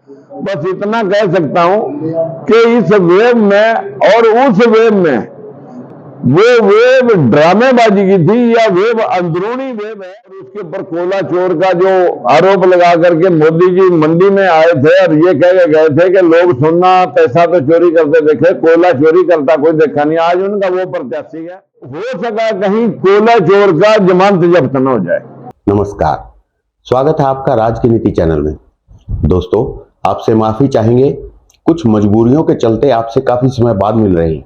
बस इतना कह सकता हूं कि इस वेब में और उस वेब में वो वेब ड्रामेबाजी की थी या वेब अंदरूनी वेब है। और उसके ऊपर कोयला चोर का जो आरोप लगा करके मोदी जी मंडी में आए थे और ये कह के गए थे कि लोग सुनना पैसा तो चोरी करते देखे, कोयला चोरी करता कोई देखा नहीं। आज उनका वो प्रत्याशी है, हो सका कहीं कोयला चोर का जमानत जब्त न हो जाए। नमस्कार, स्वागत है आपका राज की नीति चैनल में। दोस्तों, आपसे माफी चाहेंगे, कुछ मजबूरियों के चलते आपसे काफी समय बाद मिल रहे हैं।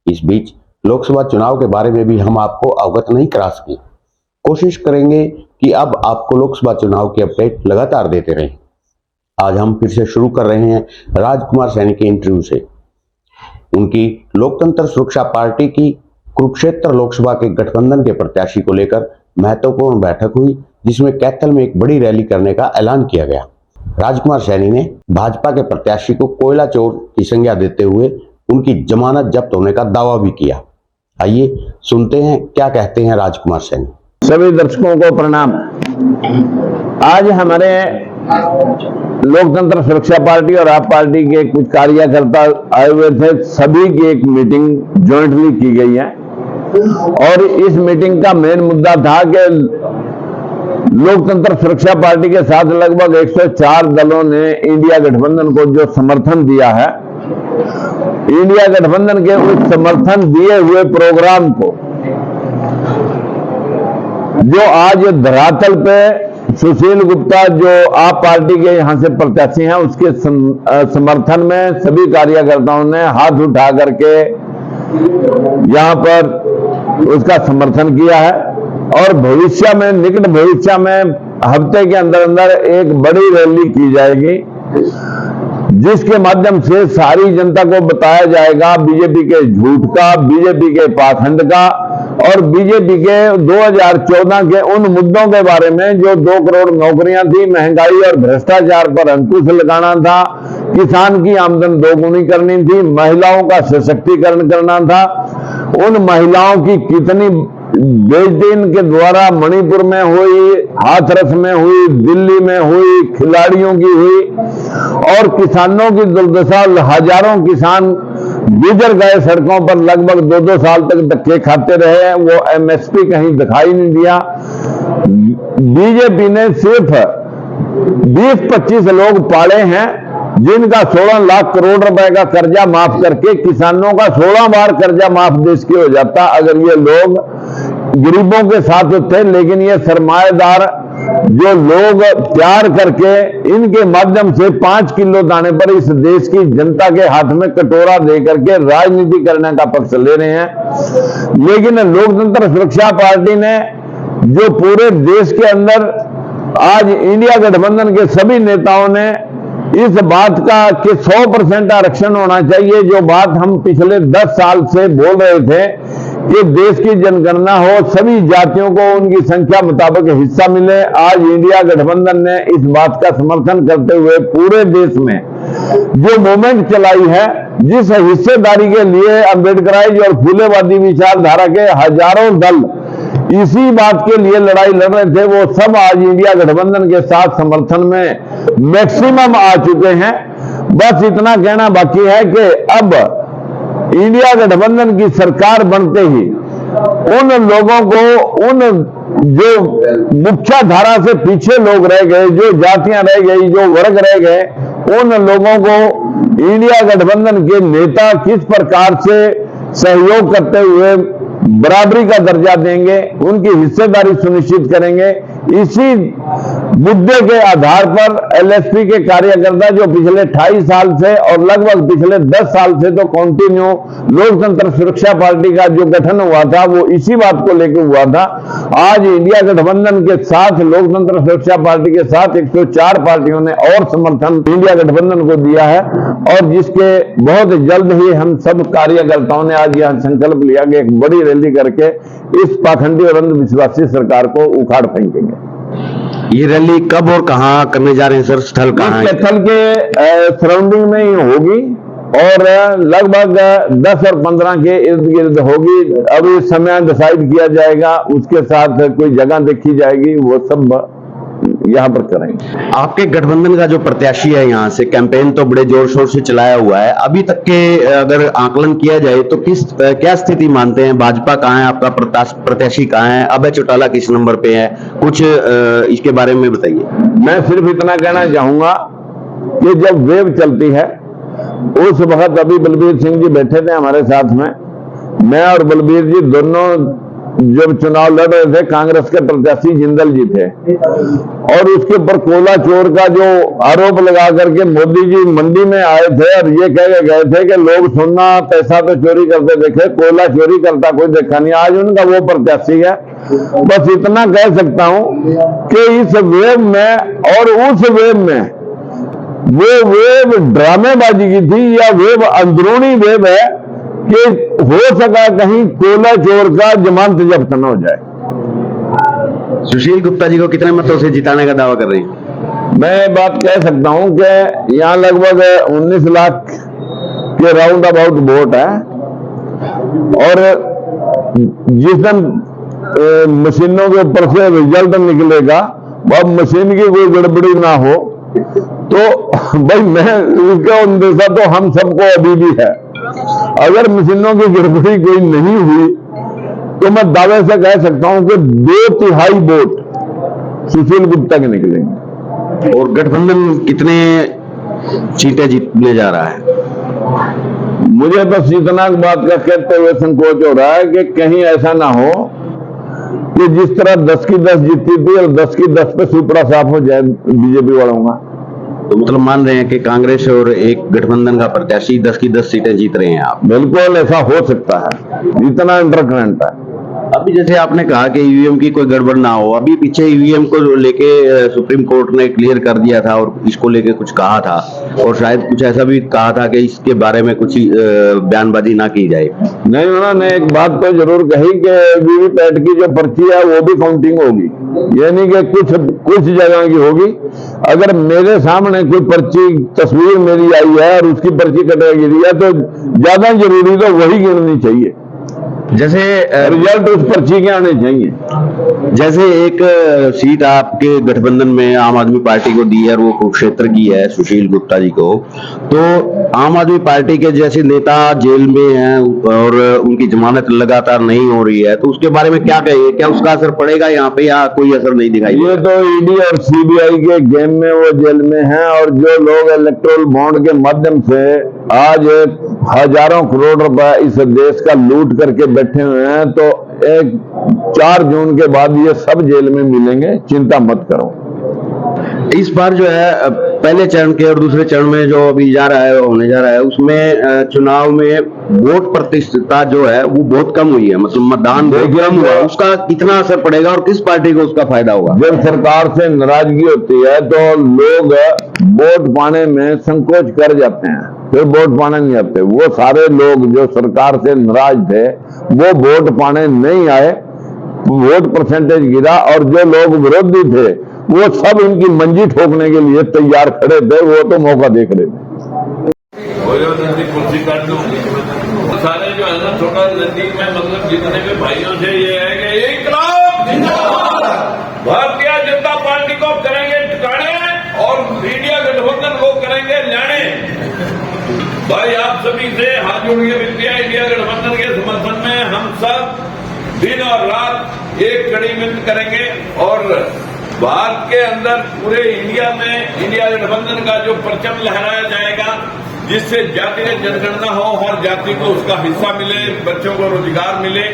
इस बीच लोकसभा चुनाव के बारे में भी हम आपको अवगत नहीं करा सके। कोशिश करेंगे कि अब आपको लोकसभा चुनाव की अपडेट लगातार देते रहें। आज हम फिर से शुरू कर रहे हैं राजकुमार सैनी के इंटरव्यू से। उनकी लोकतंत्र सुरक्षा पार्टी की कुरुक्षेत्र लोकसभा के गठबंधन के प्रत्याशी को लेकर महत्वपूर्ण बैठक हुई, जिसमें कैथल में एक बड़ी रैली करने का ऐलान किया गया। राजकुमार सैनी ने भाजपा के प्रत्याशी को कोयला चोर की संज्ञा देते हुए उनकी जमानत जब्त होने का दावा भी किया। आइए सुनते हैं क्या कहते हैं राजकुमार सैनी। सभी दर्शकों को प्रणाम। आज हमारे लोकतंत्र सुरक्षा पार्टी और आप पार्टी के कुछ कार्यकर्ता आए हुए थे। सभी की एक मीटिंग ज्वाइंटली की गई है और इस मीटिंग का मेन मुद्दा था कि लोकतंत्र सुरक्षा पार्टी के साथ लगभग 104 दलों ने इंडिया गठबंधन को जो समर्थन दिया है, इंडिया गठबंधन के उस समर्थन दिए हुए प्रोग्राम को जो आज धरातल पे सुशील गुप्ता जो आप पार्टी के यहां से प्रत्याशी हैं उसके समर्थन में सभी कार्यकर्ताओं ने हाथ उठा करके यहां पर उसका समर्थन किया है। और भविष्य में, निकट भविष्य में हफ्ते के अंदर अंदर एक बड़ी रैली की जाएगी, जिसके माध्यम से सारी जनता को बताया जाएगा बीजेपी के झूठ का, बीजेपी के पाखंड का और बीजेपी के 2014 के उन मुद्दों के बारे में जो 2 करोड़ नौकरियां थी, महंगाई और भ्रष्टाचार पर अंकुश लगाना था, किसान की आमदन दोगुनी करनी थी, महिलाओं का सशक्तिकरण करना था। उन महिलाओं की कितनी बेइज्जती इनके द्वारा मणिपुर में हुई, हाथरस में हुई, दिल्ली में हुई, खिलाड़ियों की हुई और किसानों की दुर्दशा। हजारों किसान गुजर गए सड़कों पर, लगभग 2-2 साल तक धक्के खाते रहे, वो एमएसपी कहीं दिखाई नहीं दिया। बीजेपी ने सिर्फ 20-25 लोग पाले हैं जिनका 16 लाख करोड़ रुपए का कर्जा माफ करके किसानों का 16 बार कर्जा माफ देश के हो जाता अगर ये लोग गरीबों के साथ थे। लेकिन ये सरमाएदार जो लोग प्यार करके इनके माध्यम से 5 किलो दाने पर इस देश की जनता के हाथ में कटोरा दे करके राजनीति करने का पक्ष ले रहे हैं। लेकिन लोकतंत्र सुरक्षा पार्टी ने जो पूरे देश के अंदर आज इंडिया गठबंधन के सभी नेताओं ने इस बात का कि 100% आरक्षण होना चाहिए, जो बात हम पिछले 10 साल से बोल रहे थे कि देश की जनगणना हो, सभी जातियों को उनकी संख्या मुताबिक हिस्सा मिले। आज इंडिया गठबंधन ने इस बात का समर्थन करते हुए पूरे देश में जो मूवमेंट चलाई है, जिस हिस्सेदारी के लिए अम्बेडकराइज और फूलेवादी विचारधारा के हजारों दल इसी बात के लिए लड़ाई लड़ रहे थे, वो सब आज इंडिया गठबंधन के साथ समर्थन में मैक्सिमम आ चुके हैं। बस इतना कहना बाकी है कि अब इंडिया गठबंधन की सरकार बनते ही उन लोगों को, उन जो मुख्य धारा से पीछे लोग रह गए, जो जातियां रह गई, जो वर्ग रह गए, उन लोगों को इंडिया गठबंधन के नेता किस प्रकार से सहयोग करते हुए बराबरी का दर्जा देंगे, उनकी हिस्सेदारी सुनिश्चित करेंगे। इसी मुद्दे के आधार पर एलएसपी के कार्यकर्ता जो पिछले 28 साल से और लगभग पिछले 10 साल से तो कंटिन्यू लोकतंत्र सुरक्षा पार्टी का जो गठन हुआ था वो इसी बात को लेकर हुआ था। आज इंडिया गठबंधन के साथ, लोकतंत्र सुरक्षा पार्टी के साथ 104 पार्टियों ने और समर्थन इंडिया गठबंधन को दिया है और जिसके बहुत जल्द ही हम सब कार्यकर्ताओं ने आज यह संकल्प लिया कि एक बड़ी रैली करके इस पाखंडी और अंधविश्वासी सरकार को उखाड़ फेंकेंगे। ये रैली कब और कहां करने जा रहे हैं सर? स्थल कहां है? कैथल के सराउंडिंग में ही होगी और लगभग 10 और 15 के इर्द गिर्द होगी। अभी समय डिसाइड किया जाएगा, उसके साथ कोई जगह देखी जाएगी, वो सब यहाँ पर करेंगे। आपके गठबंधन का जो प्रत्याशी है यहाँ से कैंपेन तो बड़े जोर शोर से चलाया हुआ है, अभी तक के अगर आकलन किया जाए तो क्या स्थिति मानते हैं? भाजपा कहाँ है, आपका प्रत्याशी कहाँ है, अभय चौटाला किस नंबर पे है, कुछ इसके बारे में बताइए। मैं सिर्फ इतना कहना चाहूंगा कि जब वेव चलती है उस वक्त अभी बलबीर सिंह जी बैठे थे हमारे साथ में, मैं और बलबीर जी दोनों जब चुनाव लड़ रहे थे, कांग्रेस के प्रत्याशी जिंदल जी थे, और उसके ऊपर कोयला चोर का जो आरोप लगा करके मोदी जी मंडी में आए थे और ये कह के गए थे कि लोग सोना पैसा तो चोरी करते देखे, कोयला चोरी करता कोई देखा नहीं। आज उनका वो प्रत्याशी है। बस इतना कह सकता हूं कि इस वेव में और उस वेव में वो वेव ड्रामेबाजी की थी या वेव अंदरूनी वेव है कि हो सका कहीं कोयला चोर का जमानत जब्त न हो जाए। सुशील गुप्ता जी को कितने मतों से जिताने का दावा कर रही हैं? मैं बात कह सकता हूं कि यहाँ लगभग 19 लाख के राउंड अबाउट वोट है, और जिस दिन मशीनों के ऊपर से रिजल्ट निकलेगा वह मशीन की कोई गड़बड़ी ना हो, तो भाई मैं उसका अंदेशा तो हम सबको अभी भी है। अगर मशीनों की गड़बड़ी कोई नहीं हुई तो मैं दावे से कह सकता हूं कि 2/3 वोट सुशील गुप्ता के निकलेंगे। और गठबंधन कितने सीटें जीतने जा रहा है? मुझे बस इतना बात का कहते हुए संकोच हो रहा है कि कहीं ऐसा ना हो कि जिस तरह 10 की 10 जीती थी और 10 की 10 पे सुपड़ा साफ हो जाए बीजेपी वालों का। तो मतलब मान रहे हैं कि कांग्रेस और एक गठबंधन का प्रत्याशी 10 की 10 सीटें जीत रहे हैं आप? बिल्कुल ऐसा हो सकता है, इतना अंडरकरेंट है। अभी जैसे आपने कहा कि ईवीएम की कोई गड़बड़ ना हो, अभी पीछे ईवीएम को लेके सुप्रीम कोर्ट ने क्लियर कर दिया था और इसको लेके कुछ कहा था, और शायद कुछ ऐसा भी कहा था कि इसके बारे में कुछ बयानबाजी ना की जाए। नहीं, उन्होंने एक बात तो जरूर कही कि वीवीपैट की जो पर्ची है वो भी काउंटिंग होगी, यानी कि कुछ जगह की होगी। अगर मेरे सामने कोई पर्ची तस्वीर मेरी आई है और उसकी पर्ची कटे गिरी है तो ज्यादा जरूरी तो वही गिननी चाहिए, जैसे रिजल्ट उस पर्ची के आने चाहिए। जैसे एक सीट आपके गठबंधन में आम आदमी पार्टी को दी है और वो कुरुक्षेत्र की है सुशील गुप्ता जी को, तो आम आदमी पार्टी के जैसे नेता जेल में हैं और उनकी जमानत लगातार नहीं हो रही है, तो उसके बारे में क्या कहिए? क्या उसका असर पड़ेगा यहाँ पे या कोई असर नहीं दिखाई? ये तो ईडी और सीबीआई के गेम में वो जेल में हैं, और जो लोग इलेक्ट्रोल बॉन्ड के माध्यम से आज हजारों करोड़ रुपए इस देश का लूट करके बैठे हुए हैं, तो 4 जून के बाद ये सब जेल में मिलेंगे, चिंता मत करो। इस बार जो है पहले चरण के और दूसरे चरण में जो अभी जा रहा है होने जा रहा है, उसमें चुनाव में वोट प्रतिशतता जो है वो बहुत कम हुई है, मतलब मतदान बहुत कम हुआ। उसका कितना असर पड़ेगा और किस पार्टी को उसका फायदा होगा? जब सरकार से नाराजगी होती है तो लोग वोट पाने में संकोच कर जाते हैं, फिर वोट पाने नहीं आते। वो सारे लोग जो सरकार से नाराज थे वो वोट पाने नहीं आए, वोट परसेंटेज गिरा, और जो लोग विरोधी थे वो सब इनकी मंजी ठोकने के लिए तैयार खड़े थे, वो तो मौका देख रहे थे। कुर्सी काट दो सारे जो है ना, छोटा नजदीक में मतलब जितने भी भाइयों से ये है कि इंकलाब जिंदाबाद, भारतीय जनता पार्टी को करेंगे ठिकाने और इंडिया गठबंधन को करेंगे न्याणे। भाई आप सभी से हाथ जोड़ के विनती है, इंडिया गठबंधन के समर्थन में हम सब दिन और रात एक कड़ी मेहनत करेंगे, और भारत के अंदर पूरे इंडिया में इंडिया गठबंधन का जो परचम लहराया जाएगा, जिससे जातिगत जनगणना हो, हर जाति को उसका हिस्सा मिले, बच्चों को रोजगार मिले।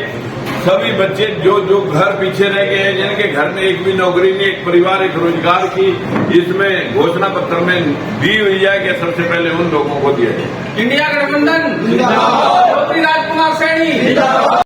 सभी बच्चे जो घर पीछे रह गए हैं, जिनके घर में एक भी नौकरी नहीं, एक परिवार एक रोजगार की, इसमें घोषणा पत्र में दी हुई है कि सबसे पहले उन लोगों को दिया जाए। इंडिया गठबंधन जिंदाबाद, राजकुमार सैनी जिंदाबाद।